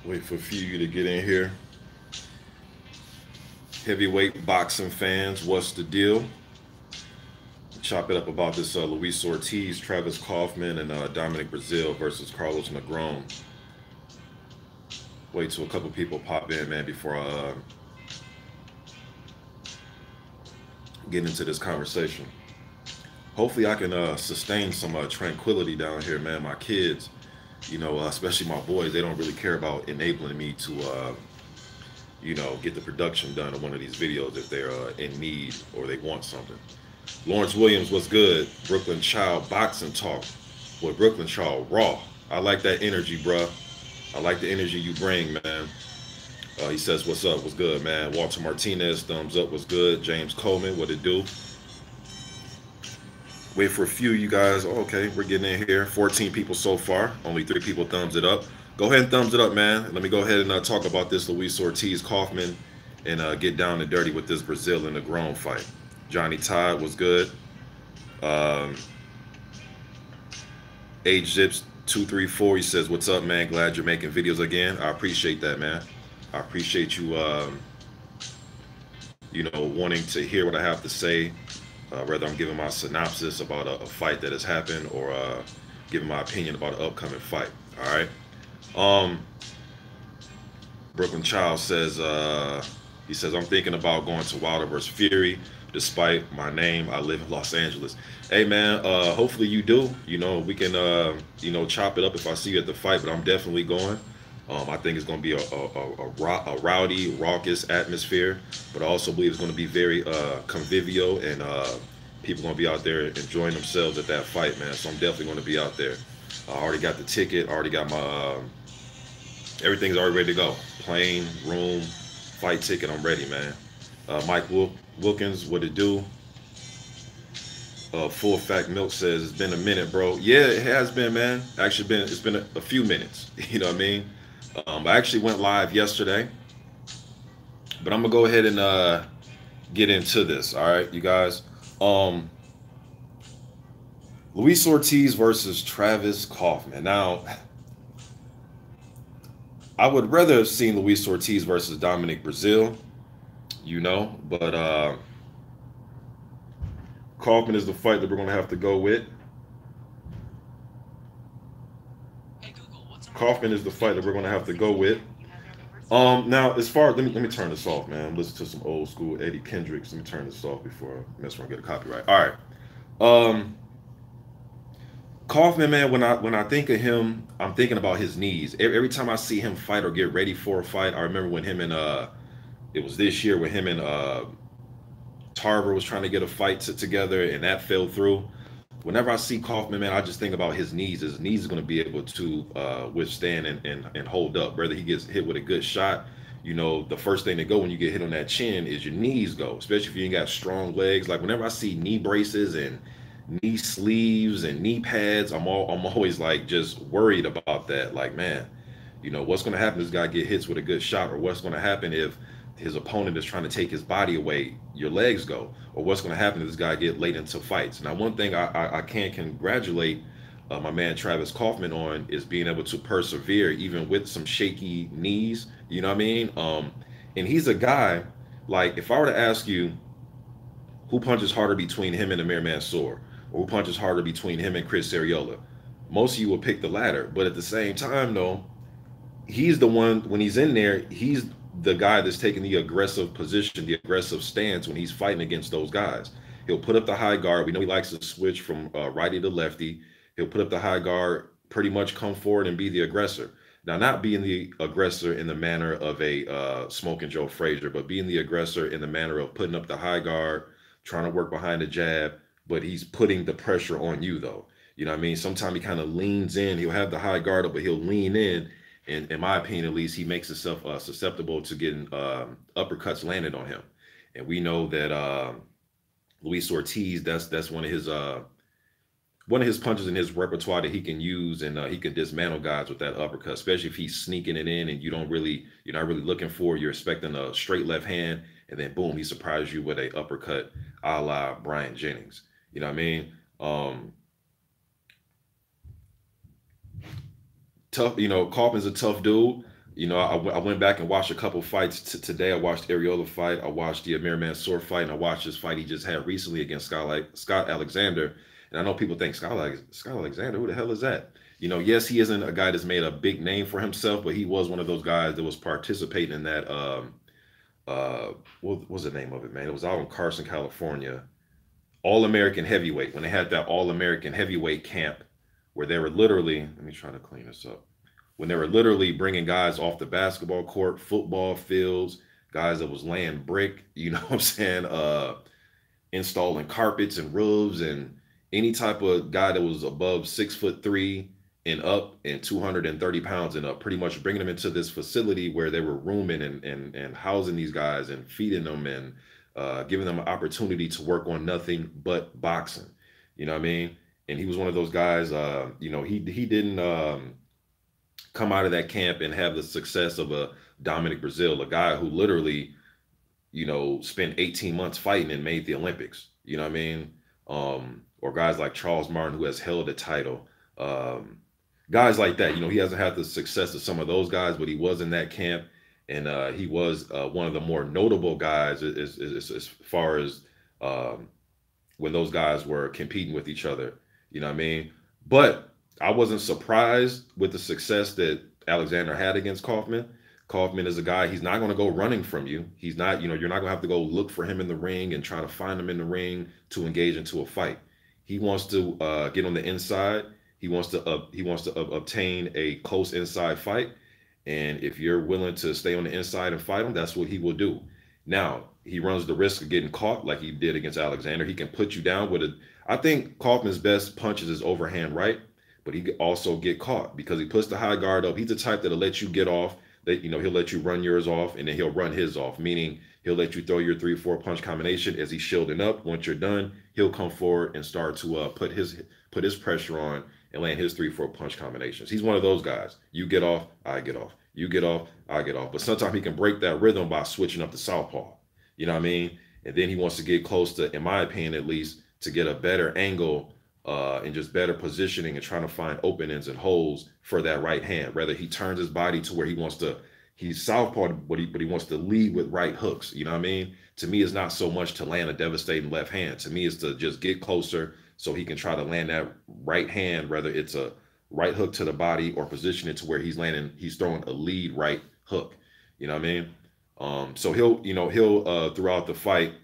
Wait for a few of you to get in here. Heavyweight boxing fans, what's the deal? Chop it up about this Luis Ortiz, Travis Kauffman, and Dominic Breazeale versus Carlos Negron. Wait till a couple people pop in, man, before I get into this conversation. Hopefully, I can sustain some tranquility down here, man. My kids, especially my boys, they don't really care about enabling me to, get the production done of one of these videos if they're in need or they want something. Lawrence Williams, what's good? Brooklyn Child Boxing Talk. Boy, Brooklyn Child Raw. I like that energy, bruh. I like the energy you bring, man. He says, what's up? What's good, man? Walter Martinez, thumbs up. What's good? James Coleman, what it do? Wait for a few you guys. Oh, okay, we're getting in here. 14 people so far. Only 3 people thumbs it up. Go ahead and thumbs it up, man. Let me go ahead and talk about this Luis Ortiz Kauffman and get down and dirty with this Brazil and Negron fight. Johnny Todd was good. Um, Age Zips 234. He says, "What's up, man? Glad you're making videos again. I appreciate that, man. I appreciate you, wanting to hear what I have to say. Whether I'm giving my synopsis about a fight that has happened or giving my opinion about an upcoming fight. All right. Um, Brooklyn Child says, he says, I'm thinking about going to Wilder versus Fury. Despite my name, I live in Los Angeles. Hey, man, hopefully you do. We can, chop it up if I see you at the fight, but I'm definitely going. I think it's going to be a rowdy, raucous atmosphere, but I also believe it's going to be very convivial, and people going to be out there enjoying themselves at that fight, man. So I'm definitely going to be out there. I already got the ticket, already got my, everything's already ready to go. Plane, room, fight ticket, I'm ready, man. Mike Wilkins, what it do? Full Fact Milk says, it's been a minute, bro. Yeah, it has been, man. Actually, it's been a few minutes. You know what I mean? I actually went live yesterday, but I'm gonna go ahead and get into this. All right, you guys. Luis Ortiz versus Travis Kauffman. Now, I would rather have seen Luis Ortiz versus Dominic Breazeale, but Kauffman is the fight that we're gonna have to go with. Kauffman is the fight that we're gonna have to go with. Now as far let me turn this off, man. Listen to some old school Eddie Kendricks. Let me turn this off before I mess around and get a copyright. All right. Kauffman, man, when I think of him, I'm thinking about his knees. Every time I see him fight or get ready for a fight, I remember when him and it was this year when him and Tarver was trying to get a fight together and that fell through. Whenever I see Kauffman, man, I just think about his knees. His knees are going to be able to withstand and hold up. Whether he gets hit with a good shot, the first thing to go when you get hit on that chin is your knees go, especially if you ain't got strong legs. Like whenever I see knee braces and knee sleeves and knee pads, I'm always like just worried about that. Like, man, what's going to happen if this guy get hits with a good shot, or what's going to happen if his opponent is trying to take his body away, your legs go, or what's going to happen if this guy get late into fights. Now, one thing I can't congratulate my man Travis Kauffman on is being able to persevere even with some shaky knees. You know what I mean? And he's a guy, like if I were to ask you who punches harder between him and Amir Mansour, or who punches harder between him and Chris Arreola, most of you will pick the latter. But at the same time, though, he's the one, when he's in there, he's the guy that's taking the aggressive position, the aggressive stance when he's fighting against those guys. He'll put up the high guard. We know he likes to switch from righty to lefty. He'll put up the high guard, pretty much come forward and be the aggressor. Now, not being the aggressor in the manner of a Smoking Joe Frazier, but being the aggressor in the manner of putting up the high guard, trying to work behind the jab, but he's putting the pressure on you, though. You know what I mean? Sometimes he kind of leans in. He'll have the high guard up, but he'll lean in. And in my opinion, at least, he makes himself susceptible to getting uppercuts landed on him. And we know that Luis Ortiz, that's one of his punches in his repertoire that he can use, and he can dismantle guys with that uppercut, especially if he's sneaking it in and you're not really looking for it. You're expecting a straight left hand, and then boom, he surprises you with a uppercut, a la Brian Jennings. You know what I mean? Tough, Kaufman's a tough dude. I went back and watched a couple fights today. I watched Ariola fight. I watched the Amir Mansour fight, and I watched this fight he just had recently against Scott Alexander. And I know people think Scott Alexander, who the hell is that? Yes, he isn't a guy that's made a big name for himself, but he was one of those guys that was participating in that. Uh, what was the name of it, man? It was out in Carson, California. All American heavyweight, when they had that All American heavyweight camp, where they were literally. Let me try to clean this up, when they were literally bringing guys off the basketball court, football fields, guys that was laying brick, you know what I'm saying, installing carpets and roofs, and any type of guy that was above 6'3" and up and 230 pounds and up, pretty much bringing them into this facility where they were rooming and housing these guys and feeding them and giving them an opportunity to work on nothing but boxing. You know what I mean? And he was one of those guys. He didn't come out of that camp and have the success of a Dominic Breazeale, a guy who literally, spent 18 months fighting and made the Olympics. You know what I mean? Or guys like Charles Martin, who has held a title. Guys like that, he hasn't had the success of some of those guys, but he was in that camp, and he was one of the more notable guys as far as when those guys were competing with each other. You know what I mean? But I wasn't surprised with the success that Alexander had against Kauffman. Kauffman is a guy, he's not going to go running from you. He's not, you're not going to have to go look for him in the ring and try to find him in the ring to engage into a fight. He wants to get on the inside. He wants to obtain a close inside fight. And if you're willing to stay on the inside and fight him, that's what he will do. Now, he runs the risk of getting caught like he did against Alexander. He can put you down with I think Kauffman's best punches is overhand right, but he could also get caught because he puts the high guard up. He's the type that'll let you get off. That he'll let you run yours off, and then he'll run his off, meaning he'll let you throw your 3-4 punch combination as he's shielding up. Once you're done, he'll come forward and start to put his pressure on and land his 3-4 punch combinations. He's one of those guys. You get off, I get off. You get off, I get off. But sometimes he can break that rhythm by switching up the southpaw. You know what I mean? And then he wants to get close to, in my opinion at least, to get a better angle and just better positioning and trying to find openings and holes for that right hand. Rather, he turns his body to where he's southpaw, but he wants to lead with right hooks. You know what I mean? To me, it's not so much to land a devastating left hand. To me, it's to just get closer so he can try to land that right hand, whether it's a right hook to the body or position it to where he's throwing a lead right hook. You know what I mean? So he'll throughout the fight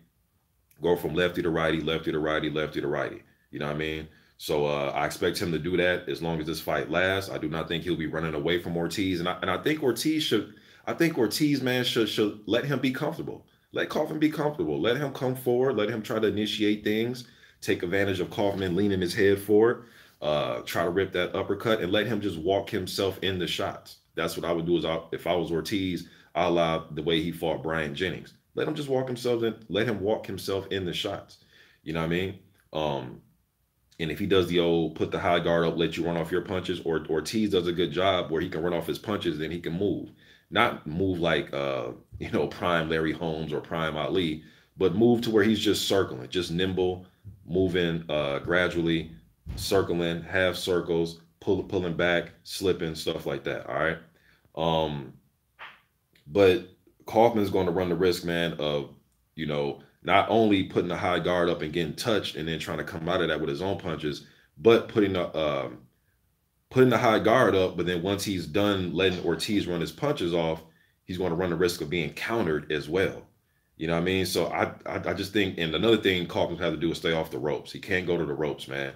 go from lefty to righty, lefty to righty, lefty to righty. You know what I mean? So I expect him to do that as long as this fight lasts. I do not think he'll be running away from Ortiz, and I think Ortiz, man, should let him be comfortable. Let Kauffman be comfortable. Let him come forward. Let him try to initiate things. Take advantage of Kauffman leaning his head forward. Try to rip that uppercut and let him just walk himself in the shots. That's what I would do if I was Ortiz, a la the way he fought Brian Jennings. Let him just walk himself in. Let him walk himself in the shots. You know what I mean? And if he does the old put the high guard up, let you run off your punches, or Ortiz does a good job where he can run off his punches, then he can move. Not move like prime Larry Holmes or prime Ali, but move to where he's just circling, just nimble, moving gradually, circling, half circles, pulling back, slipping, stuff like that. All right. But Kauffman's going to run the risk, man, of not only putting the high guard up and getting touched and then trying to come out of that with his own punches, but putting the high guard up. But then once he's done letting Ortiz run his punches off, he's going to run the risk of being countered as well. You know what I mean? So I just think, and another thing Kauffman has to do is stay off the ropes. He can't go to the ropes, man.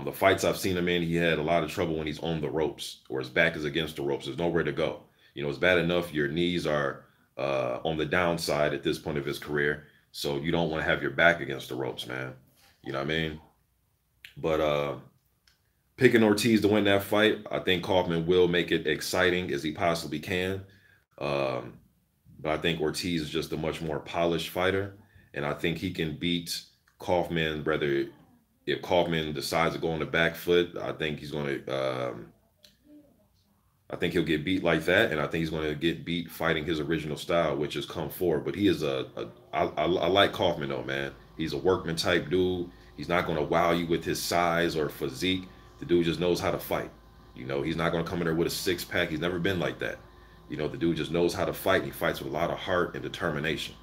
The fights I've seen him in, he had a lot of trouble when he's on the ropes or his back is against the ropes. There's nowhere to go. It's bad enough your knees are on the downside at this point of his career. So you don't want to have your back against the ropes, man. You know what I mean? But picking Ortiz to win that fight, I think Kauffman will make it exciting as he possibly can. But I think Ortiz is just a much more polished fighter. And I think he can beat Kauffman, whether if Kauffman decides to go on the back foot, I think he's going to I think he'll get beat like that, and I think he's going to get beat fighting his original style, which is come forward. But he is I like Kauffman though, man. He's a workman type dude. He's not going to wow you with his size or physique. The dude just knows how to fight. He's not going to come in there with a 6-pack. He's never been like that. You know, the dude just knows how to fight. And he fights with a lot of heart and determination.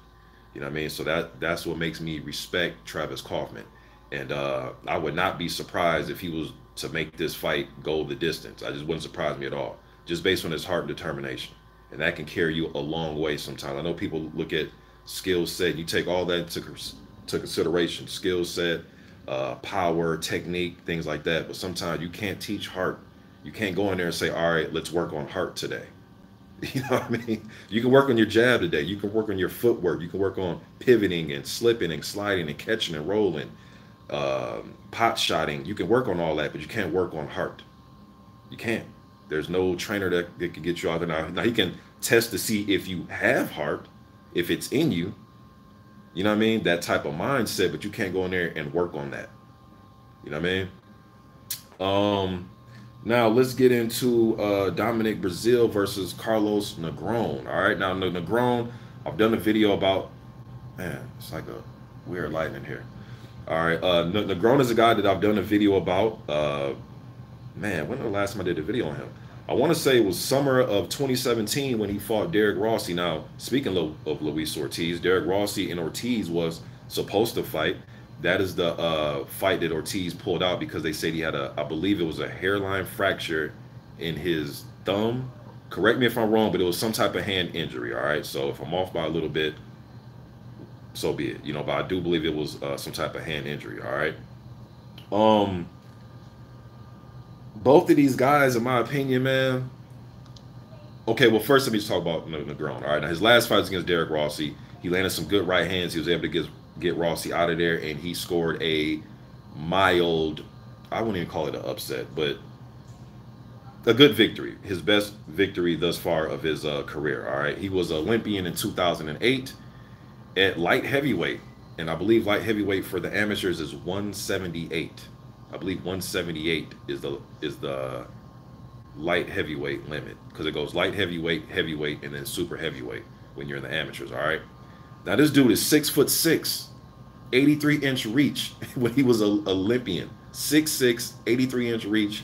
You know what I mean? So that's what makes me respect Travis Kauffman. And I would not be surprised if he was to make this fight go the distance. I just wouldn't surprise me at all, just based on his heart and determination. And that can carry you a long way sometimes. I know people look at skill set. You take all that into consideration, skill set, power, technique, things like that. But sometimes you can't teach heart. You can't go in there and say, all right, let's work on heart today. You know what I mean? You can work on your jab today. You can work on your footwork. You can work on pivoting and slipping and sliding and catching and rolling, pot shotting. You can work on all that, but you can't work on heart. You can't. There's no trainer that can get you out there. Now he can test to see if you have heart, if it's in you. You know what I mean? That type of mindset, but you can't go in there and work on that. You know what I mean? Now let's get into Dominic Breazeale versus Carlos Negron. All right, now Negron, I've done a video about. Man, it's like a weird lighting in here. All right, Negron is a guy that I've done a video about. Man, when was the last time I did a video on him? I want to say it was summer of 2017 when he fought Derek Rossi. Now, speaking of Luis Ortiz, Derek Rossi and Ortiz was supposed to fight. That is the fight that Ortiz pulled out because they said he had I believe it was a hairline fracture in his thumb. Correct me if I'm wrong, but it was some type of hand injury, all right? So if I'm off by a little bit, so be it. You know, but I do believe it was some type of hand injury, all right? Both of these guys, in my opinion, man. Okay, well, first let me just talk about Negron, all right? Now, his last fight was against Derek Rossi. He landed some good right hands. He was able to get Rossi out of there, and he scored a mild, I wouldn't even call it an upset, but a good victory. His best victory thus far of his career, all right? He was Olympian in 2008 at light heavyweight, and I believe light heavyweight for the amateurs is 178. I believe 178 is the light heavyweight limit because it goes light heavyweight, heavyweight, and then super heavyweight when you're in the amateurs, all right? Now this dude is 6'6", 83-inch reach when he was an Olympian. 6'6", 83-inch reach.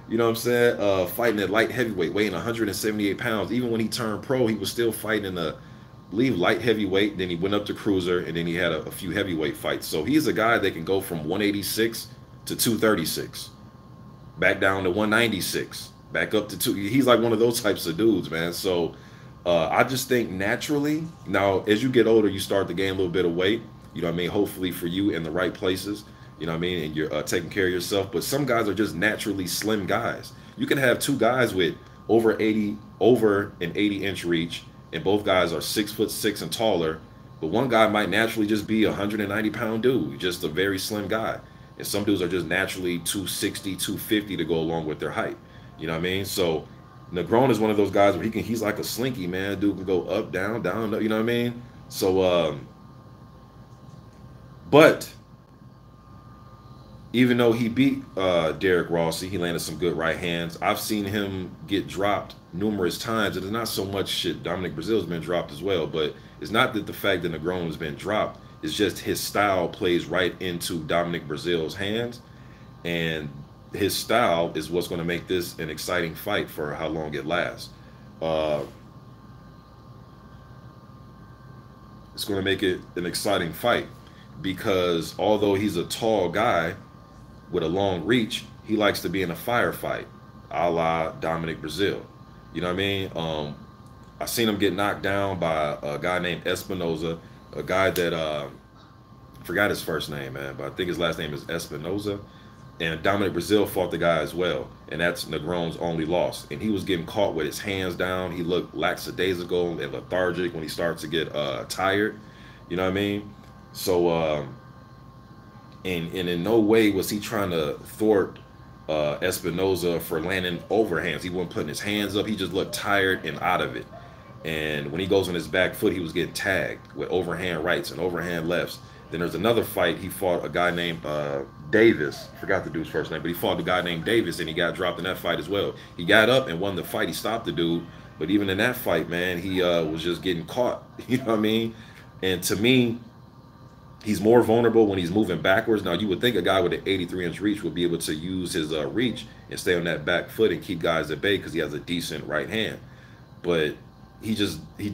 You know what I'm saying? Fighting at light heavyweight, weighing 178 pounds. Even when he turned pro, he was still fighting in the, I believe, light heavyweight. Then he went up to cruiser, and then he had a few heavyweight fights. So he's a guy that can go from 186 to 236, back down to 196, back up to 2. He's like one of those types of dudes, man. So I just think naturally, now as you get older, you start to gain a little bit of weight. You know what I mean? Hopefully for you in the right places. You know what I mean? And you're taking care of yourself. But some guys are just naturally slim guys. You can have two guys with over an 80-inch reach, and both guys are 6'6" and taller. But one guy might naturally just be a 190-pound dude, just a very slim guy. And some dudes are just naturally 260, 250 to go along with their height. You know what I mean? So Negron is one of those guys where he's like a slinky, man. Dude can go up, down, down, you know what I mean? So, but even though he beat Derek Rossi, he landed some good right hands. I've seen him get dropped numerous times. It's not so much shit. Dominic Breazeale's been dropped as well, but it's not that the fact that Negron has been dropped. It's just his style plays right into Dominic Breazeale's hands, and his style is what's going to make this an exciting fight for how long it lasts. It's going to make it an exciting fight because although he's a tall guy with a long reach, he likes to be in a firefight, a la Dominic Breazeale. You know what I mean? I seen him get knocked down by a guy named Espinoza, a guy that forgot his first name, man, but I think his last name is Espinoza. And Dominic Breazeale fought the guy as well, and that's Negron's only loss. And he was getting caught with his hands down. He looked lackadaisical and lethargic when he starts to get tired. You know what I mean? So, and in no way was he trying to thwart Espinoza for landing overhands. He wasn't putting his hands up. He just looked tired and out of it. And when he goes on his back foot, he was getting tagged with overhand rights and overhand lefts. Then there's another fight. He fought a guy named Davis. Forgot the dude's first name, but he fought a guy named Davis, and he got dropped in that fight as well. He got up and won the fight. He stopped the dude, but even in that fight, man, he was just getting caught. You know what I mean? And to me, he's more vulnerable when he's moving backwards. Now, you would think a guy with an 83-inch reach would be able to use his reach and stay on that back foot and keep guys at bay because he has a decent right hand. but he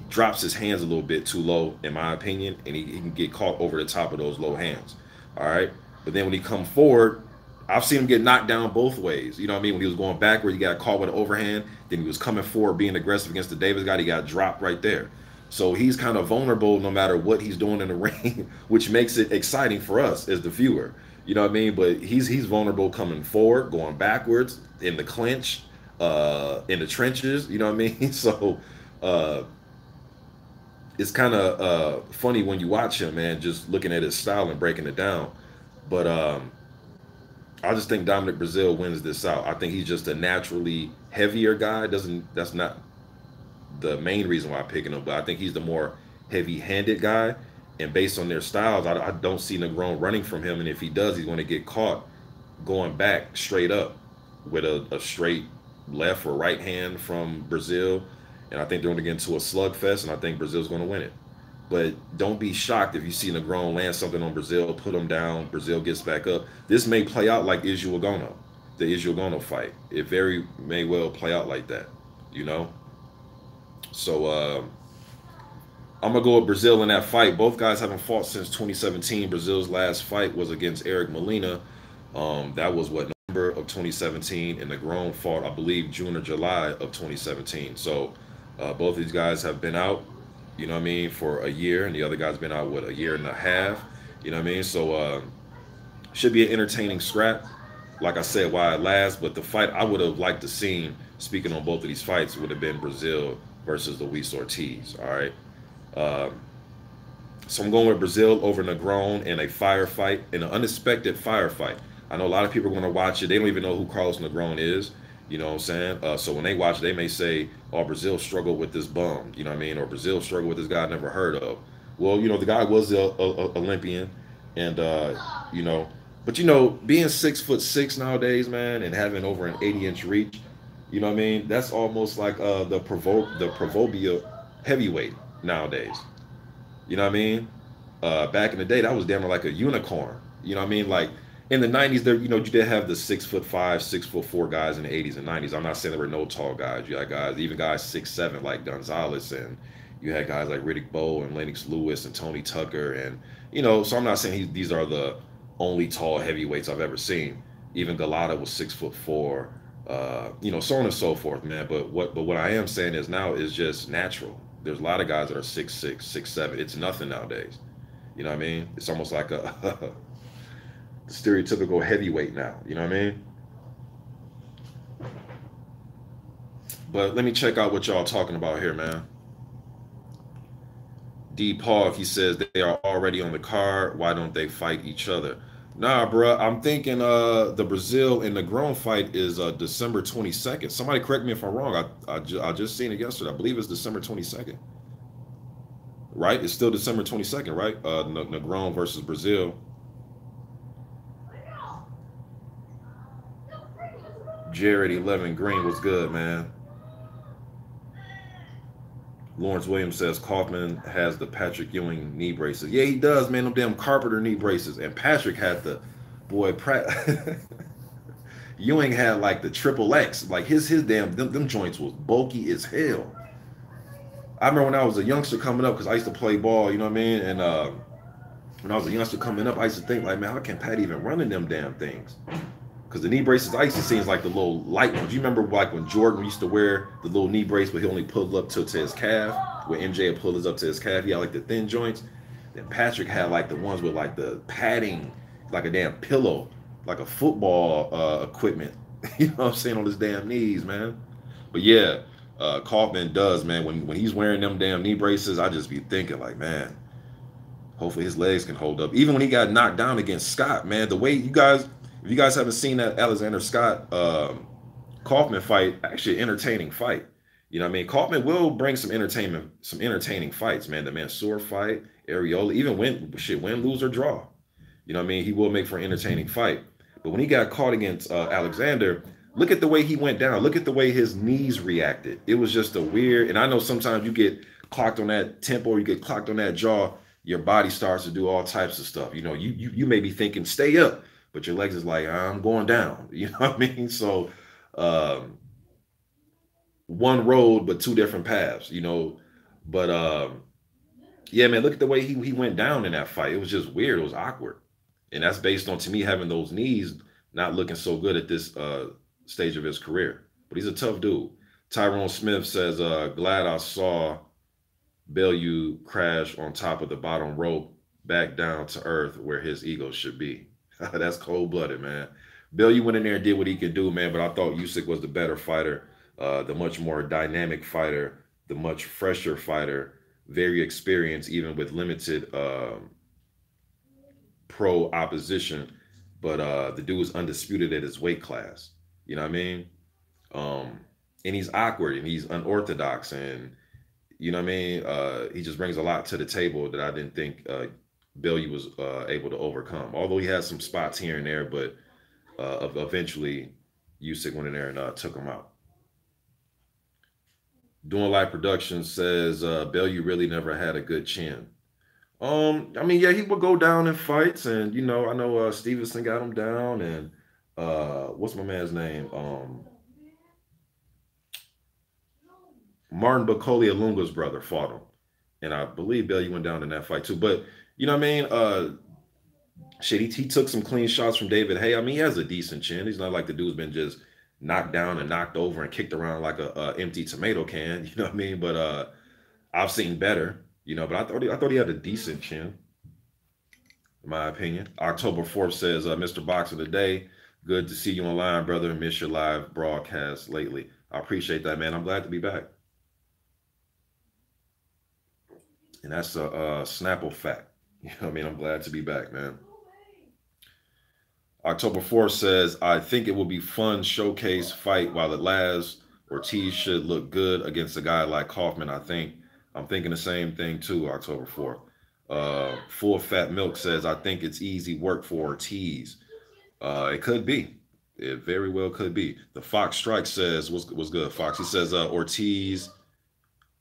drops his hands a little bit too low, in my opinion, and he can get caught over the top of those low hands. All right, but then when he come forward, I've seen him get knocked down both ways. You know what I mean? When he was going backward, he got caught with an overhand. Then he was coming forward, being aggressive against the Davis guy. He got dropped right there. So he's kind of vulnerable no matter what he's doing in the ring, which makes it exciting for us as the viewer. You know what I mean? But he's vulnerable coming forward, going backwards in the clinch, in the trenches. You know what I mean? So uh, it's kind of funny when you watch him, man, just looking at his style and breaking it down. But I just think Dominic Breazeale wins this out. I think he's just a naturally heavier guy. Doesn't That's not the main reason why I'm picking him, but I think he's the more heavy-handed guy. And based on their styles, I don't see Negron running from him. And if he does, he's going to get caught going back straight up with a straight left or right hand from Breazeale. And I think they're going to get into a slugfest, and I think Breazeale's going to win it. But don't be shocked if you see Negron land something on Breazeale, put him down, Breazeale gets back up. This may play out like Ishiwagono, the Ishiwagono fight. It very may well play out like that, you know? So I'm going to go with Breazeale in that fight. Both guys haven't fought since 2017. Breazeale's last fight was against Eric Molina. That was what, November of 2017, and Negron fought, I believe, June or July of 2017. So both these guys have been out, you know what I mean, for a year, and the other guy's been out, what, a year and a half, you know what I mean? So should be an entertaining scrap. Like I said, why it lasts, but the fight I would have liked to see, speaking on both of these fights, would have been Breazeale versus Luis Ortiz, all right? So I'm going with Breazeale over Negron in a firefight, in an unexpected firefight. I know a lot of people are going to watch it. They don't even know who Carlos Negron is. You know what I'm saying? So when they watch it, they may say, oh, Breazeale struggled with this bum. You know what I mean? Or Breazeale struggled with this guy I never heard of. Well, you know, the guy was a Olympian. And, you know, but, you know, being 6'6" nowadays, man, and having over an 80-inch reach, you know what I mean? That's almost like the proverbial heavyweight nowadays. You know what I mean? Back in the day, that was damn like a unicorn. You know what I mean? Like in the 90s, there, you know, you did have the 6'5", 6'4" guys in the 80s and 90s. I'm not saying there were no tall guys. You had guys, even guys 6'7" like Gonzalez, and you had guys like Riddick Bowe and Lennox Lewis and Tony Tucker, and you know. So I'm not saying these are the only tall heavyweights I've ever seen. Even Galata was 6'4", you know, so on and so forth, man. But what I am saying is now is just natural. There's a lot of guys that are 6'6", 6'7". It's nothing nowadays. You know what I mean? It's almost like a stereotypical heavyweight now. You know what I mean? But let me check out what y'all talking about here, man. D. Paul, he says they are already on the card. Why don't they fight each other? Nah, bro. I'm thinking the Breazeale and Negron fight is December 22nd. Somebody correct me if I'm wrong. I just seen it yesterday. I believe it's December 22nd. Right? It's still December 22nd, right? Negron versus Breazeale. Jared 11 Green was good, man. Lawrence Williams says Kauffman has the Patrick Ewing knee braces. Yeah, he does, man. Them damn Carpenter knee braces. And Patrick had the, boy, Ewing had like the triple X. Like his damn, them joints was bulky as hell. I remember when I was a youngster coming up, because I used to play ball, you know what I mean? And when I was a youngster coming up, I used to think like, man, how can Pat even run in them damn things? Because the knee braces I used to see is like the little light ones. You remember like when Jordan used to wear the little knee brace, but he only pulled up to his calf, where MJ had pulled his up to his calf. He had like the thin joints. Then Patrick had like the ones with like the padding, like a damn pillow, like a football equipment. You know what I'm saying, on his damn knees, man. But yeah, Kauffman does, man. When he's wearing them damn knee braces, I just be thinking like, man, hopefully his legs can hold up. Even when he got knocked down against Scott, man, the way you guys, if you guys haven't seen that Alexander Scott Kauffman fight, actually an entertaining fight. You know what I mean? Kauffman will bring some entertaining fights, man. The Mansour fight, Areola, even win, lose, or draw. You know what I mean? He will make for an entertaining fight. But when he got caught against Alexander, look at the way he went down. Look at the way his knees reacted. It was just a weird, and I know sometimes you get clocked on that tempo, or you get clocked on that jaw, your body starts to do all types of stuff. You know, you may be thinking, stay up, but your legs is like, I'm going down. You know what I mean? So one road but two different paths, you know. But yeah, man, look at the way he went down in that fight. It was just weird. It was awkward, and that's based on to me having those knees not looking so good at this stage of his career. But he's a tough dude. Tyrone Smith says, "Glad I saw Bellew crash on top of the bottom rope, back down to earth where his ego should be." That's cold blooded, man. Bellew went in there and did what he could do, man. But I thought Usyk was the better fighter, the much more dynamic fighter, the much fresher fighter, very experienced, even with limited pro opposition. But the dude was undisputed at his weight class. You know what I mean? Um, and he's awkward and he's unorthodox and you know what I mean? He just brings a lot to the table that I didn't think Bellew was able to overcome. Although he has some spots here and there, but eventually Usyk went in there and took him out. Doing Light Productions says Bellew really never had a good chin. I mean, yeah, he would go down in fights, and you know, I know Stevenson got him down, and what's my man's name? Martin Bakoli Alunga's brother fought him, and I believe Bellew went down in that fight too. But you know what I mean? Shit, he took some clean shots from David Hay. I mean, he has a decent chin. He's not like the dude's been just knocked down and knocked over and kicked around like a empty tomato can. You know what I mean? But I've seen better. You know, but I thought he had a decent chin, in my opinion. October 4th says, Mr. Boxer today. Good to see you online, brother. Miss your live broadcast lately. I appreciate that, man. I'm glad to be back. And that's a Snapple fact. You know what I mean? I'm glad to be back, man. October 4th says, I think it will be fun showcase fight while it lasts. Ortiz should look good against a guy like Kauffman. I'm thinking the same thing too, October 4th. Full Fat Milk says, I think it's easy work for Ortiz. It could be. It very well could be. The Fox Strike says, what's good, Fox? He says Ortiz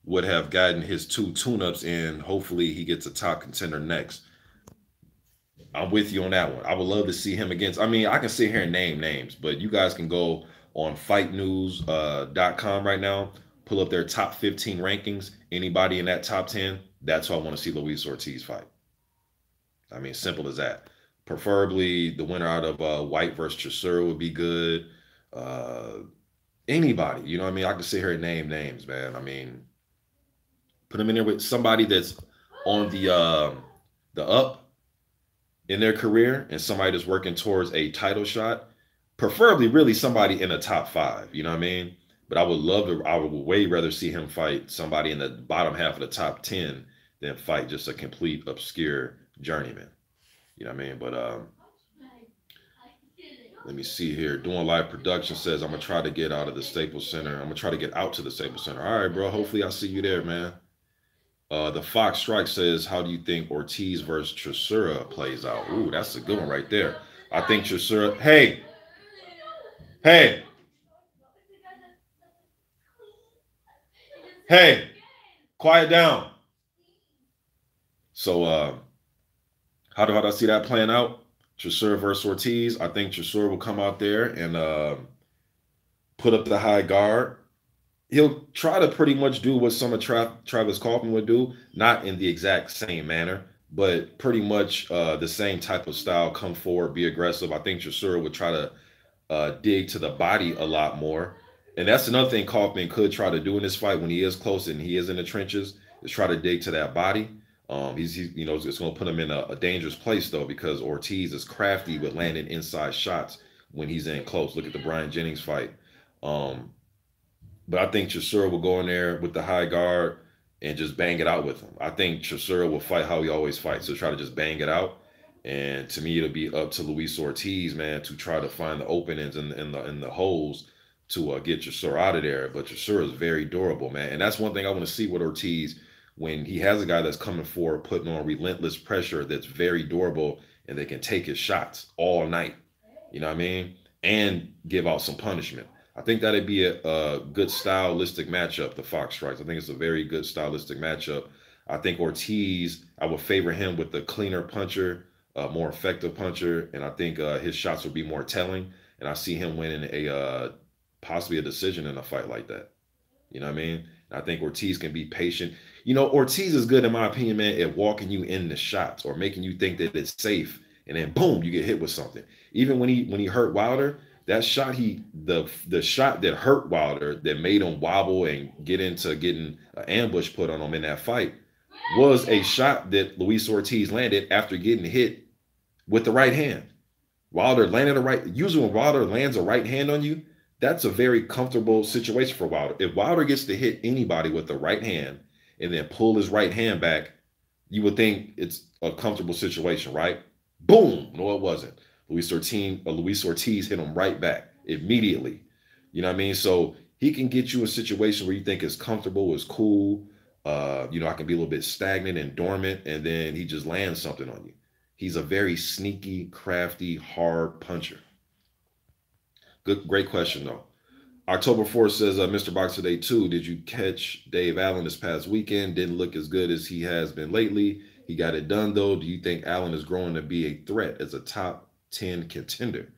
would have gotten his two tune-ups in. Hopefully he gets a top contender next. I'm with you on that one. I would love to see him against. I mean, I can sit here and name names, but you guys can go on fightnews.com right now, pull up their top 15 rankings. Anybody in that top 10, that's who I want to see Luis Ortiz fight. I mean, simple as that. Preferably the winner out of White versus Chisora would be good. Anybody, you know what I mean? I can sit here and name names, man. I mean, put them in there with somebody that's on the up in their career and somebody that's working towards a title shot, preferably really somebody in the top 5, you know what I mean? But I would way rather see him fight somebody in the bottom half of the top 10 than fight just a complete obscure journeyman. You know what I mean? But let me see here. Doing Live Production says, I'm going to try to get out of the Staples Center. I'm going to try to get out to the Staples Center. All right, bro. Hopefully I see you there, man. The Fox Strike says, how do you think Ortiz versus Chisora plays out? Ooh, that's a good one right there. I think Chisora. Hey. Quiet down. So, how do I see that playing out? Chisora versus Ortiz. I think Chisora will come out there and put up the high guard. He'll try to pretty much do what some of Travis Kauffman would do, not in the exact same manner, but pretty much the same type of style. Come forward, be aggressive. I think Chisora would try to dig to the body a lot more. And that's another thing Kauffman could try to do in this fight when he is close and he is in the trenches, is try to dig to that body. He's you know, it's going to put him in a dangerous place, though, because Ortiz is crafty with landing inside shots when he's in close. Look at the Brian Jennings fight. But I think Chisora will go in there with the high guard and just bang it out with him. I think Chisora will fight how he always fights, so try to just bang it out. And to me, it'll be up to Luis Ortiz, man, to try to find the openings and the holes to get Chisora out of there. But Chisora is very durable, man. And that's one thing I want to see with Ortiz, when he has a guy that's coming forward, putting on relentless pressure, that's very durable, and they can take his shots all night. You know what I mean? And give out some punishment. I think that'd be a good stylistic matchup, the Fox Strikes. I think it's a very good stylistic matchup. I think Ortiz, I would favor him with the cleaner puncher, more effective puncher, and I think his shots would be more telling. And I see him winning a possibly a decision in a fight like that. You know what I mean? I think Ortiz can be patient. You know, Ortiz is good in my opinion, man, at walking you in the shots or making you think that it's safe, and then boom, you get hit with something. Even when he hurt Wilder, that shot the shot that hurt Wilder that made him wobble and get into getting an ambush put on him in that fight was a shot that Luis Ortiz landed after getting hit with the right hand. Wilder landed a right. Usually, when Wilder lands a right hand on you, that's a very comfortable situation for Wilder. If Wilder gets to hit anybody with the right hand and then pull his right hand back, you would think it's a comfortable situation, right? Boom! No, it wasn't. Luis Ortiz hit him right back immediately. You know what I mean? So he can get you a situation where you think it's comfortable, it's cool. You know, I can be a little bit stagnant and dormant, and then he just lands something on you. He's a very sneaky, crafty, hard puncher. Good, great question though. October 4th says, Mr. Boxer Day 2, did you catch Dave Allen this past weekend? Didn't look as good as he has been lately. He got it done though. Do you think Allen is growing to be a threat as a top 10 contender?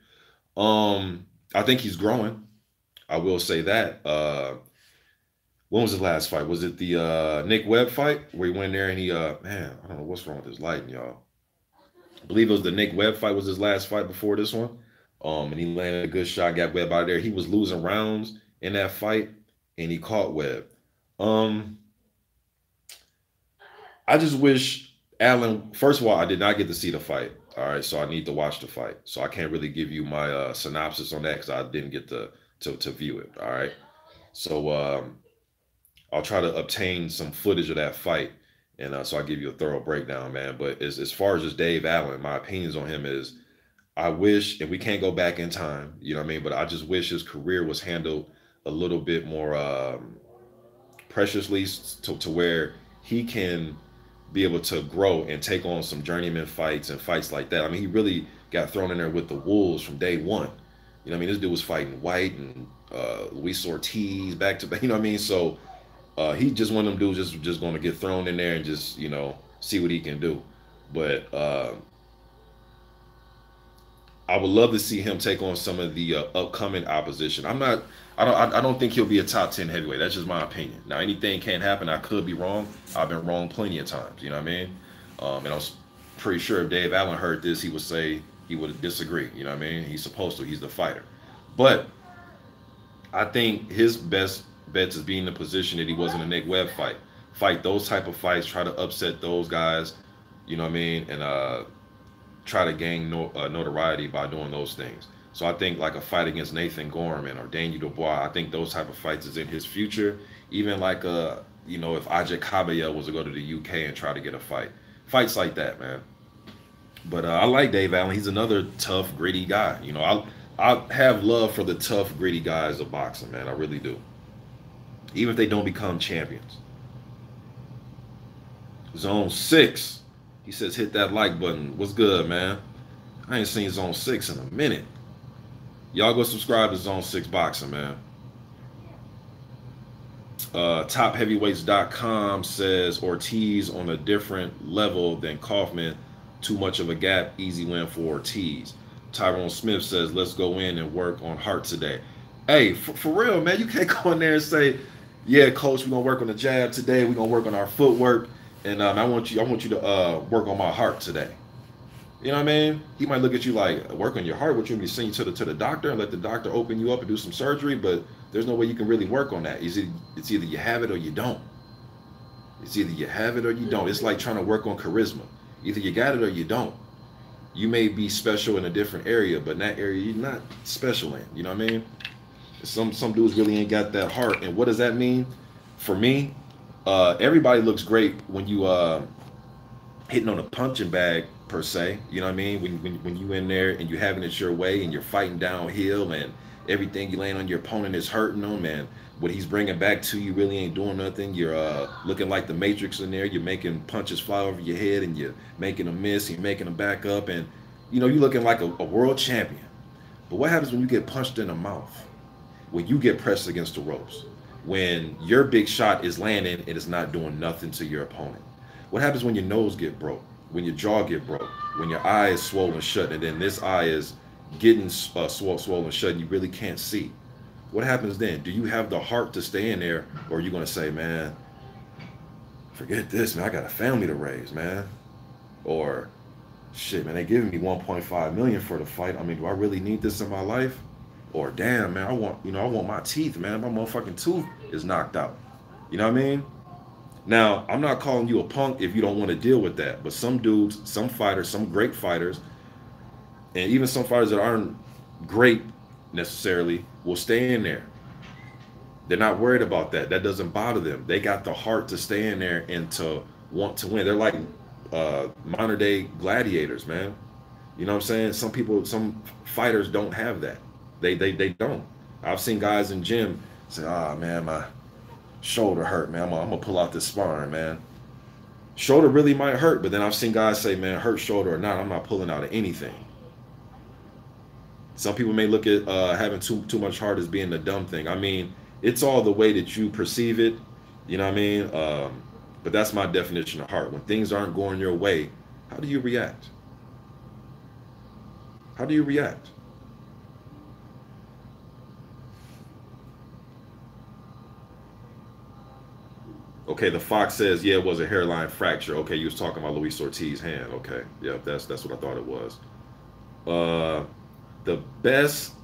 I think he's growing. I will say that. When was his last fight? Was it the Nick Webb fight where he went there and he man, I don't know what's wrong with his lighting, y'all. I believe it was the Nick Webb fight was his last fight before this one. And he landed a good shot, got Webb out of there. He was losing rounds in that fight, and he caught Webb. I just wish Allen. First of all, I did not get to see the fight. All right, so I need to watch the fight. So I can't really give you my synopsis on that because I didn't get to view it. All right, so I'll try to obtain some footage of that fight, and so I'll give you a thorough breakdown, man. But as far as just Dave Allen, my opinions on him is, I wish, and we can't go back in time, you know what I mean? But I just wish his career was handled a little bit more preciously to where he can be able to grow and take on some journeyman fights and fights like that. I mean, he really got thrown in there with the wolves from day one. You know what I mean? This dude was fighting White and Luis Ortiz back to back, you know what I mean? So he just one of them dudes just going to get thrown in there and just, you know, see what he can do. But I would love to see him take on some of the upcoming opposition. I don't think he'll be a top 10 heavyweight. That's just my opinion. Now, anything can happen. I could be wrong. I've been wrong plenty of times. You know what I mean? And I was pretty sure if Dave Allen heard this, he would say he would disagree. You know what I mean? He's supposed to. He's the fighter. But I think his best bets is being in the position that he was in the Nick Webb fight. Fight those type of fights. Try to upset those guys. You know what I mean? And try to gain notoriety by doing those things. So I think like a fight against Nathan Gorman or Daniel Dubois, I think those type of fights is in his future. Even like you know, if Ajay Kabayel was to go to the UK and try to get a fight, fights like that, man. But I like Dave Allen. He's another tough, gritty guy. You know, I have love for the tough, gritty guys of boxing, man. I really do. Even if they don't become champions. Zone 6. He says, hit that like button. What's good, man? I ain't seen Zone 6 in a minute. Y'all go subscribe to Zone 6 Boxing, man. TopHeavyweights.com says Ortiz on a different level than Kauffman. Too much of a gap. Easy win for Ortiz. Tyrone Smith says, let's go in and work on heart today. Hey, for real, man. You can't go in there and say, yeah, coach, we're going to work on the jab today. We're going to work on our footwork. And I want you to work on my heart today. You know what I mean? He might look at you like, work on your heart. What you want me to send you to the doctor and let the doctor open you up and do some surgery? But there's no way you can really work on that. It's either you have it or you don't. It's either you have it or you don't. It's like trying to work on charisma. Either you got it or you don't. You may be special in a different area, but in that area you're not special in. You know what I mean? Some dudes really ain't got that heart. And what does that mean? For me, everybody looks great when you hitting on a punching bag per se. You know what I mean? When you in there and you're having it your way and you're fighting downhill and everything you laying on your opponent is hurting them, and what he's bringing back to you really ain't doing nothing. You're looking like the Matrix in there. You're making punches fly over your head and you're making them miss. You're making them back up, and you know you're looking like a world champion. But what happens when you get punched in the mouth? When you get pressed against the ropes? When your big shot is landing, it is not doing nothing to your opponent. What happens when your nose get broke? When your jaw get broke? When your eye is swollen shut, and then this eye is getting swollen shut, and you really can't see? What happens then? Do you have the heart to stay in there, or are you gonna say, man, forget this, man. I got a family to raise, man. Or shit, man, they giving me 1.5 million for the fight. I mean, do I really need this in my life? Or damn, man, I want my teeth, man. My motherfucking tooth is knocked out. You know what I mean? Now, I'm not calling you a punk if you don't want to deal with that. But some dudes, some fighters, some great fighters, and even some fighters that aren't great necessarily will stay in there. They're not worried about that. That doesn't bother them. They got the heart to stay in there and to want to win. They're like modern day gladiators, man. You know what I'm saying? Some people, some fighters don't have that. They don't. I've seen guys in gym say, "Ah, man, my shoulder hurt, man. I'm gonna pull out this sparring, man." Shoulder really might hurt, but then I've seen guys say, "Man, hurt shoulder or not, I'm not pulling out of anything." Some people may look at having too much heart as being the dumb thing. I mean, it's all the way that you perceive it. You know what I mean? But that's my definition of heart. When things aren't going your way, how do you react? How do you react? Okay, the Fox says, yeah, it was a hairline fracture. Okay, you was talking about Luis Ortiz's hand. Okay, yeah, that's what I thought it was. Uh, the best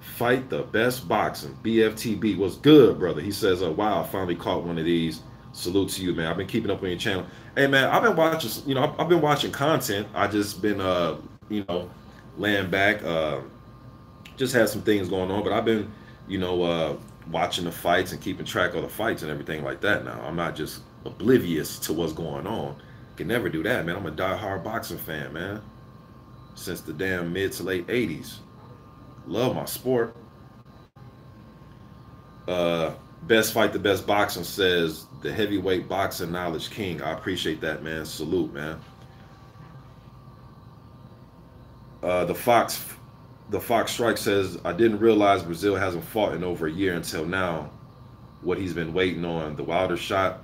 fight, the best boxing, BFTB was good, brother. He says, wow, I finally caught one of these. Salute to you, man. I've been keeping up on your channel. Hey, man, I've been watching, I've been watching content. I just been, laying back. Just had some things going on, but I've been, watching the fights and keeping track of the fights and everything like that now. I'm not just oblivious to what's going on. Can never do that, man. I'm a diehard boxing fan, man. Since the damn mid to late 80s. Love my sport. Best fight, the best boxing says the heavyweight boxing knowledge king. I appreciate that, man. Salute, man. The Fox Strike says, I didn't realize Breazeale hasn't fought in over a year until now. What he's been waiting on, the Wilder shot.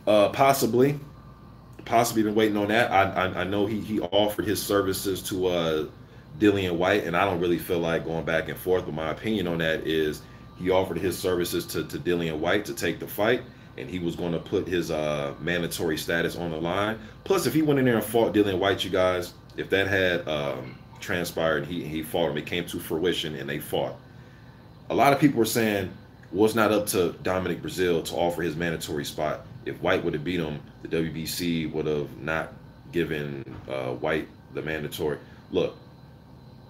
Possibly been waiting on that. I know he offered his services to Dillian White, and I don't really feel like going back and forth, but my opinion on that is he offered his services to Dillian White to take the fight, and he was going to put his mandatory status on the line. Plus, if he went in there and fought Dillian White, you guys, if that had transpired and he fought him, it came to fruition and they fought. A lot of people were saying, well, it's not up to Dominic Breazeale to offer his mandatory spot. If White would have beat him, the WBC would have not given White the mandatory. Look,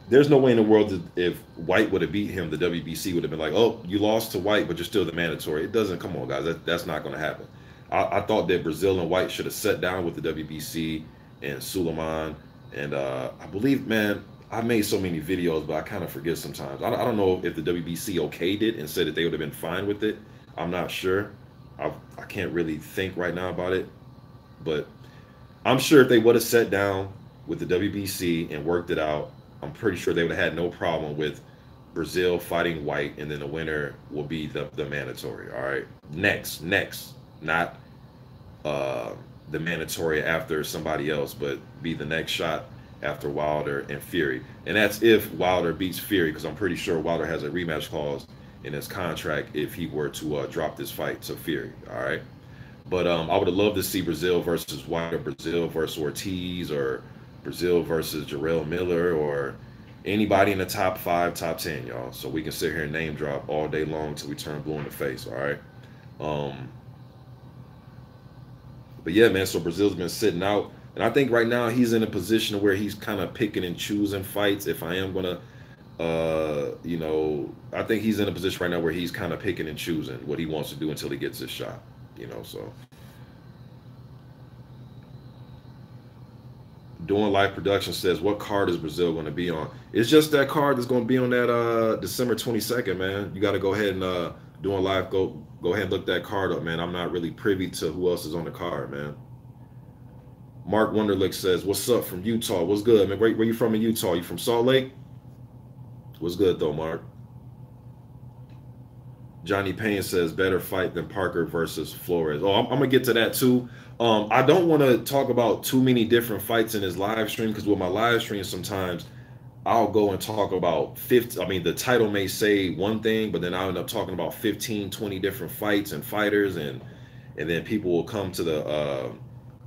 there's no way in the world that if White would have beat him, the WBC would have been like, oh, you lost to White, but you're still the mandatory. It doesn't, come on, guys. That's not going to happen. I thought that Breazeale and White should have sat down with the WBC and Suleiman. And I believe, man, I made so many videos, but I kind of forget sometimes. I don't know if the WBC okayed it and said that they would have been fine with it. I'm not sure. I can't really think right now about it. But I'm sure if they would have sat down with the WBC and worked it out, I'm pretty sure they would have had no problem with Breazeale fighting White, and then the winner will be the mandatory. All right. Next. Not the mandatory after somebody else, but be the next shot after Wilder and Fury. And that's if Wilder beats Fury, because I'm pretty sure Wilder has a rematch clause in his contract if he were to drop this fight to Fury. All right. But I would have loved to see Breazeale versus White, or Breazeale versus Ortiz, or Breazeale versus Jarrell Miller, or anybody in the top 5, top 10, y'all. So we can sit here and name drop all day long till we turn blue in the face. All right. But yeah, man, so Breazeale's been sitting out. And I think right now he's in a position where he's kind of picking and choosing fights. If I am going to, I think he's in a position right now where he's kind of picking and choosing what he wants to do until he gets his shot, so. Doing Life Production says, what card is Breazeale going to be on? It's just that card that's going to be on that December 22nd, man. You got to go ahead and Doing Live, go ahead and look that card up, man. I'm not really privy to who else is on the card, man. Mark Wunderlich says, what's up from Utah? What's good, man? Where you from in Utah? You from Salt Lake? What's good, though, Mark? Johnny Payne says, better fight than Parker versus Flores. Oh, I'm going to get to that, too. I don't want to talk about too many different fights in his live stream, because with my live stream sometimes I'll go and talk about 50. I mean, the title may say one thing, but then I'll end up talking about 15, 20 different fights and fighters, and then people will come to the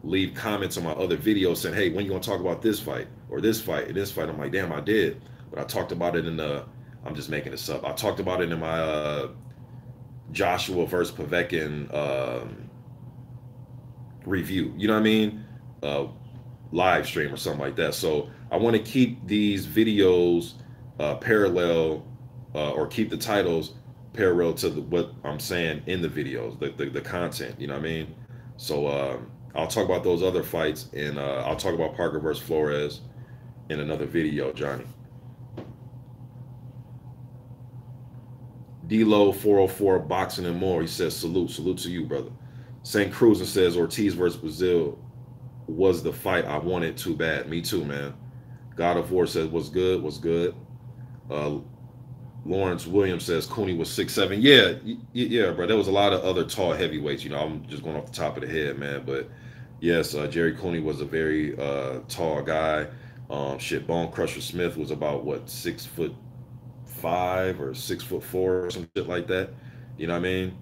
leave comments on my other videos saying, "Hey, when you gonna talk about this fight or this fight and this fight?" I'm like, "Damn, I did," but I talked about it in the. I'm just making this up. I talked about it in my Joshua versus Povetkin review. You know what I mean? Uh, Live stream or something like that. So I want to keep these videos parallel or keep the titles parallel to what I'm saying in the videos, the content. You know what I mean? So I'll talk about those other fights, and I'll talk about Parker versus Flores in another video, Johnny. D-Lo 404 Boxing and More. He says, salute to you, brother. St. Cruz says Ortiz versus Breazeale was the fight I wanted too bad. Me too, man. God of War says, what's good? What's good? Uh, Lawrence Williams says Cooney was 6'7". Yeah, yeah, bro. There was a lot of other tall heavyweights. You know, I'm just going off the top of the head, man. But yes, Jerry Cooney was a very tall guy. Shit, Bone Crusher Smith was about what 6'5" or 6'4" or some shit like that. You know what I mean?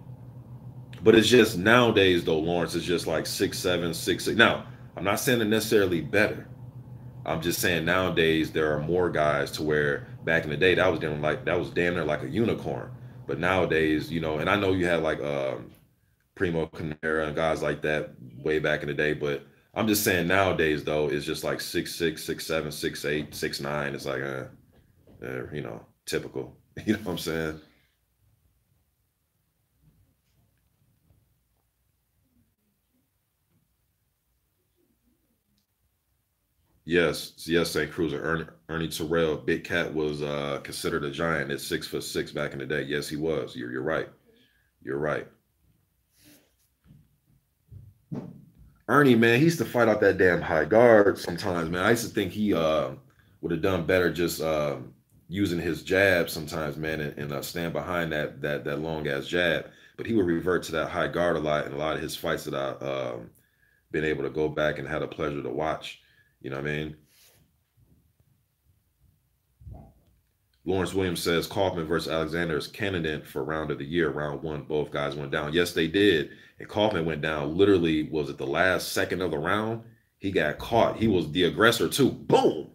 But it's just nowadays though, Lawrence is just like 6'7", 6'6". Now, I'm not saying they're necessarily better. I'm just saying nowadays there are more guys to where back in the day that was damn near like a unicorn. But nowadays, you know, and I know you had like Primo Canera and guys like that way back in the day, but I'm just saying nowadays though it's just like 6'6", 6'7", 6'8", 6'9". It's like you know, typical. You know what I'm saying? Yes, yes, St. Cruz or Ernie Terrell. Big Cat was considered a giant at 6'6" back in the day. Yes, he was. You're right. You're right. Ernie, man, he used to fight out that damn high guard sometimes, man. I used to think he would have done better just using his jab sometimes, man, and stand behind that long ass jab. But he would revert to that high guard a lot in a lot of his fights that I been able to go back and had a pleasure to watch. You know what I mean? Lawrence Williams says Kauffman versus Alexander is candidate for round of the year. Round one, both guys went down. Yes, they did. And Kauffman went down literally, was it the last second of the round? He got caught. He was the aggressor too. Boom!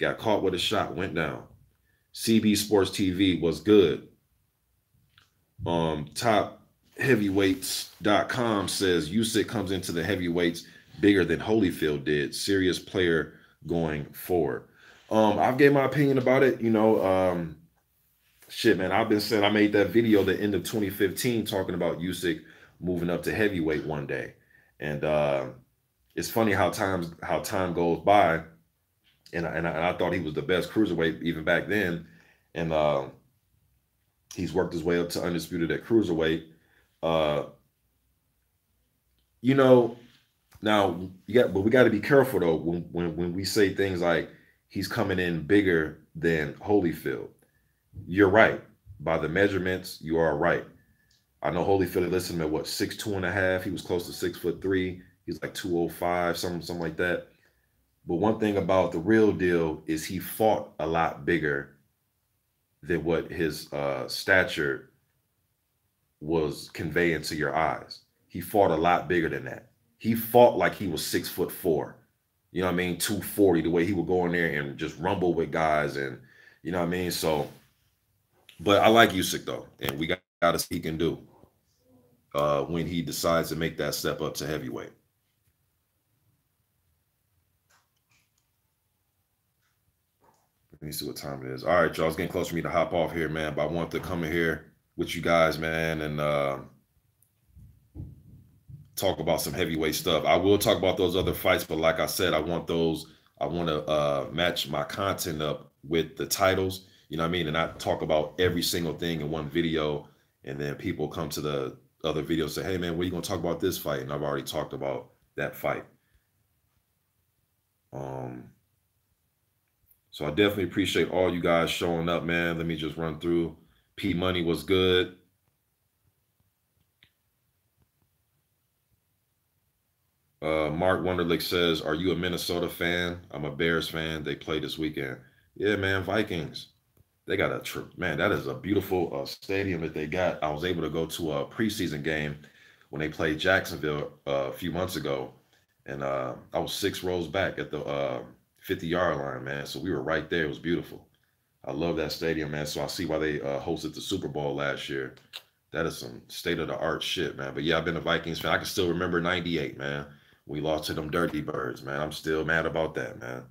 Got caught with a shot, went down. CB Sports TV was good. Top heavyweights.com says Usyk comes into the heavyweights bigger than Holyfield did. Serious player going forward. I've gave my opinion about it. You know, shit, man. I've been saying I made that video the end of 2015 talking about Usyk moving up to heavyweight one day, and it's funny how time goes by, and I thought he was the best cruiserweight even back then, and he's worked his way up to undisputed at cruiserweight. Uh, you know, now but we got to be careful though when we say things like he's coming in bigger than Holyfield. You're right. By the measurements, you are right. I know Holyfield listed him at what 6'2" and a half. He was close to 6'3". He's like 205, something like that. But one thing about the real deal is he fought a lot bigger than what his stature was conveying to your eyes. He fought a lot bigger than that. He fought like he was 6'4". You know what I mean? 240. The way he would go in there and just rumble with guys, and you know what I mean. So, but I like Usyk though, and we got to see what he can do when he decides to make that step up to heavyweight. Let me see what time it is. All right, y'all. It's getting close for me to hop off here, man. But I want to come in here with you guys, man, and talk about some heavyweight stuff. I will talk about those other fights, but like I said, I want those. I want to match my content up with the titles. You know what I mean? And I talk about every single thing in one video, and then people come to the other videos and say, "Hey, man, what are you gonna talk about this fight?" And I've already talked about that fight. Um, so I definitely appreciate all you guys showing up, man. Let me just run through. P Money was good. Mark Wunderlich says, "Are you a Minnesota fan? I'm a Bears fan. They play this weekend." Yeah, man, Vikings. They got a trip, man. That is a beautiful stadium that they got. I was able to go to a preseason game when they played Jacksonville a few months ago, and I was 6 rows back at the 50-yard line, man. So we were right there. It was beautiful. I love that stadium, man. So I see why they hosted the Super Bowl last year. That is some state of the art shit, man. But yeah, I've been a Vikings fan. I can still remember '98, man. We lost to them Dirty Birds, man. I'm still mad about that, man.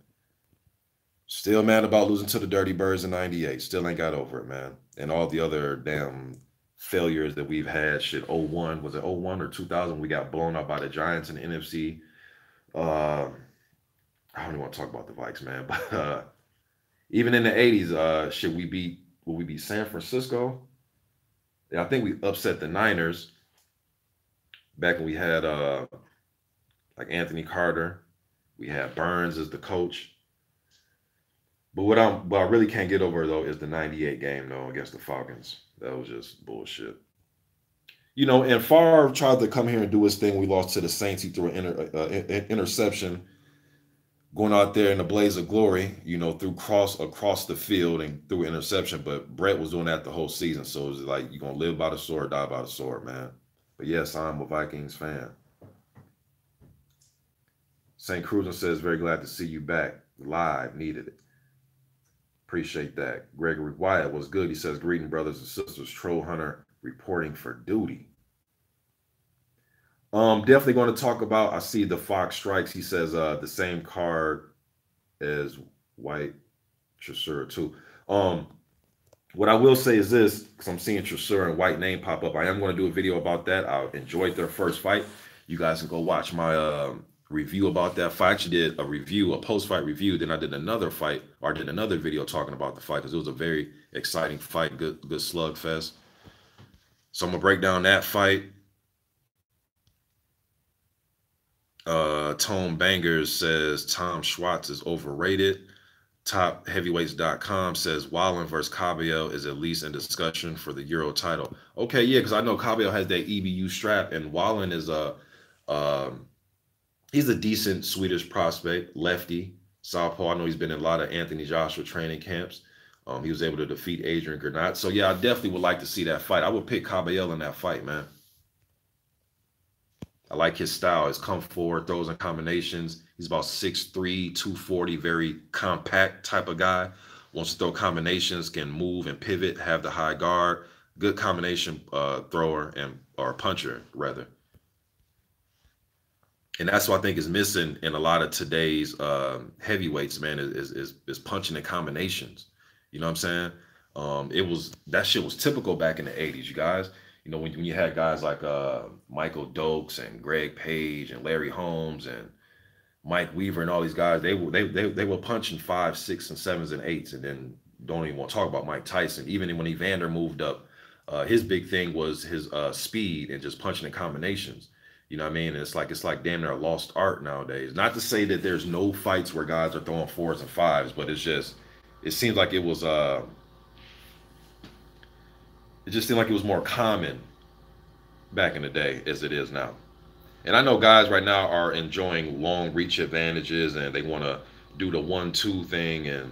Still mad about losing to the Dirty Birds in '98. Still ain't got over it, man. And all the other damn failures that we've had. Shit, '01, was it '01 or 2000? We got blown out by the Giants in the NFC. Uh, I don't even want to talk about the Vikes, man. But even in the '80s, should we beat? Will we beat San Francisco? Yeah, I think we upset the Niners back when we had like Anthony Carter. We had Burns as the coach. But what I really can't get over though is the '98 game though against the Falcons. That was just bullshit. And Favre tried to come here and do his thing. We lost to the Saints. He threw an interception going out there in a blaze of glory, threw cross across the field and threw an interception. But Brett was doing that the whole season. So it was like, you're going to live by the sword, die by the sword, man. But yes, I'm a Vikings fan. St. Cruzen says, very glad to see you back live. Needed it. Appreciate that. Gregory Wyatt was good. He says, greeting brothers and sisters. Troll Hunter reporting for duty. Definitely going to talk about. I see the Fox strikes. He says the same card as White Chasseur too. What I will say is this, because I'm seeing Chasseur and White name pop up. I am going to do a video about that. I enjoyed their first fight. You guys can go watch my review about that fight. I actually did a post-fight review. Then I did another fight, or I did another video talking about the fight because it was a very exciting fight, good slugfest. So I'm gonna break down that fight. Tone Bangers says Tom Schwartz is overrated. TopHeavyweights.com says Wallen versus Cabello is at least in discussion for the Euro title. Okay, yeah, because I know Cabello has that EBU strap, and Wallen is he's a decent Swedish prospect, lefty, southpaw. I know he's been in a lot of Anthony Joshua training camps. He was able to defeat Adrian Granat. So yeah, I definitely would like to see that fight. I would pick Cabello in that fight, man. I like his style. His come forward, throws and combinations. He's about 6'3", 240, very compact type of guy. Wants to throw combinations, can move and pivot, have the high guard. Good combination thrower or puncher, rather. And that's what I think is missing in a lot of today's heavyweights, man, is punching and combinations. You know what I'm saying? That shit was typical back in the '80s, you guys. When you had guys like Michael Dokes and Greg Page and Larry Holmes and Mike Weaver and all these guys, they were punching 5, 6, and 7s and 8s, and then don't even want to talk about Mike Tyson. Even when Evander moved up, his big thing was his speed and just punching in combinations. You know what I mean? It's like damn near a lost art nowadays. Not to say that there's no fights where guys are throwing 4s and 5s, but it seems like it just seemed like it was more common back in the day as it is now. And I know guys right now are enjoying long reach advantages and they want to do the 1-2 thing, and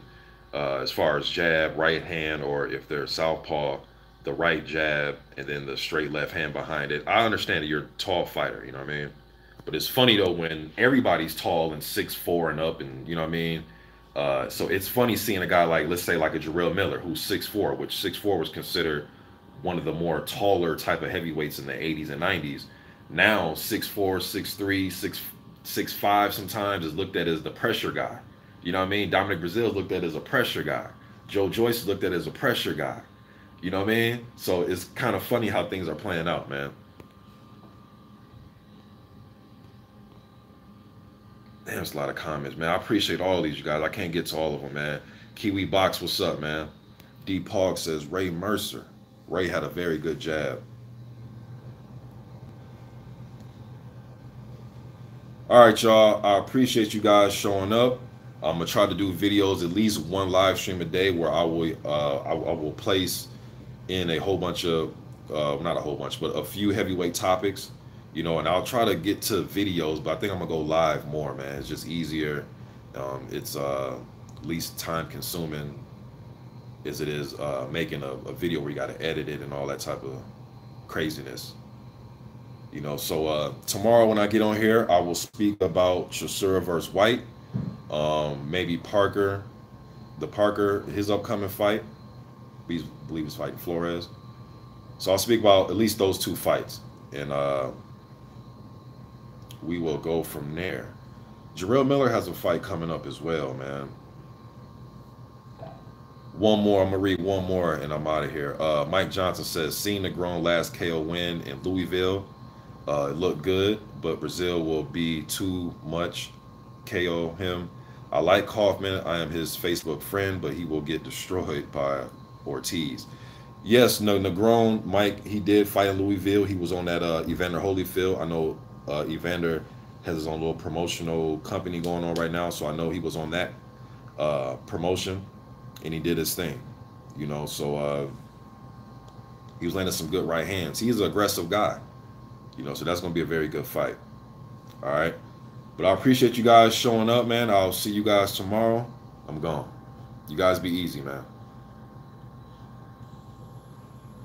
as far as jab, right hand, or if they're southpaw, the right jab and then the straight left hand behind it. I understand that you're a tall fighter, you know what I mean? But it's funny though when everybody's tall and 6'4" and up, and you know what I mean? So it's funny seeing a guy like, let's say like a Jarrell Miller, who's 6'4", which 6'4" was considered one of the more taller type of heavyweights in the '80s and '90s. Now 6'4", 6'3", 6'5" sometimes is looked at as the pressure guy. You know what I mean? Dominic Breazeale is looked at as a pressure guy. Joe Joyce is looked at as a pressure guy. You know what I mean? So it's kind of funny how things are playing out, man. Damn, there's a lot of comments, man. I appreciate all these, you guys. I can't get to all of them, man. Kiwi Box, what's up, man? D. Pog says Ray Mercer. Ray had a very good jab. All right, y'all. I appreciate you guys showing up. I'm gonna try to do videos, at least one live stream a day, where I will place in a whole bunch of not a whole bunch, but a few heavyweight topics, and I'll try to get to videos, but I think I'm gonna go live more, man. It's just easier. It's least time consuming as it is making a video where you got to edit it and all that type of craziness. You know, so tomorrow when I get on here, I will speak about Chisora versus White. Maybe Parker, his upcoming fight. I believe he's fighting Flores. So I'll speak about at least those two fights, and we will go from there. Jarrell Miller has a fight coming up as well, man. One more, I'm gonna read one more, and I'm out of here. Mike Johnson says, "Seen Negron last KO win in Louisville. It looked good, but Breazeale will be too much. KO him. I like Kauffman. I am his Facebook friend, but he will get destroyed by Ortiz." Yes, no, Negron, Mike, he did fight in Louisville. He was on that Evander Holyfield. I know Evander has his own little promotional company going on right now, so I know he was on that promotion, and he did his thing, you know. So he was landing some good right hands. He's an aggressive guy, you know, so that's going to be a very good fight. All right. But I appreciate you guys showing up, man. I'll see you guys tomorrow. I'm gone. You guys be easy, man.